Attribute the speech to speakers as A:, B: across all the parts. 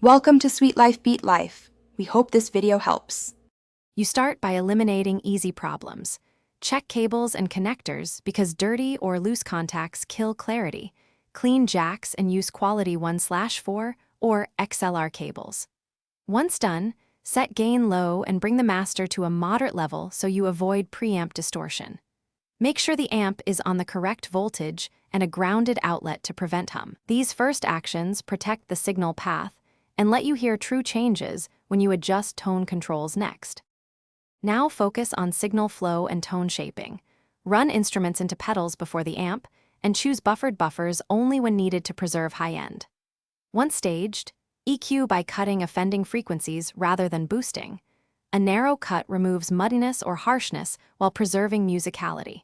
A: Welcome to Sweet Life Beat Life. We hope this video helps.
B: You start by eliminating easy problems. Check cables and connectors because dirty or loose contacts kill clarity. Clean jacks and use quality 1/4 or XLR cables. Once done, set gain low and bring the master to a moderate level so you avoid preamp distortion. Make sure the amp is on the correct voltage and a grounded outlet to prevent hum. These first actions protect the signal path and let you hear true changes when you adjust tone controls next. Now focus on signal flow and tone shaping. Run instruments into pedals before the amp, and choose buffered buffers only when needed to preserve high end. Once staged, EQ by cutting offending frequencies rather than boosting. A narrow cut removes muddiness or harshness while preserving musicality.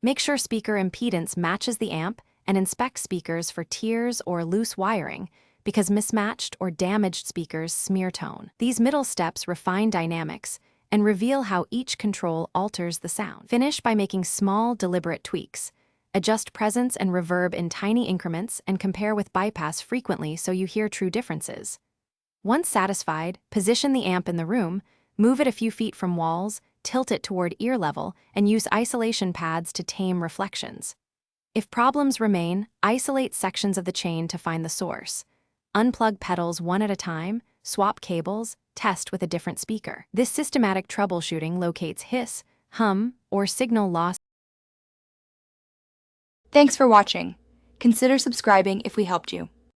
B: Make sure speaker impedance matches the amp and inspect speakers for tears or loose wiring, because mismatched or damaged speakers smear tone. These middle steps refine dynamics and reveal how each control alters the sound. Finish by making small, deliberate tweaks. Adjust presence and reverb in tiny increments and compare with bypass frequently so you hear true differences. Once satisfied, position the amp in the room, move it a few feet from walls, tilt it toward ear level, and use isolation pads to tame reflections. If problems remain, isolate sections of the chain to find the source. Unplug pedals one at a time, swap cables, test with a different speaker. This systematic troubleshooting locates hiss, hum, or signal loss.
A: Thanks for watching. Consider subscribing if we helped you.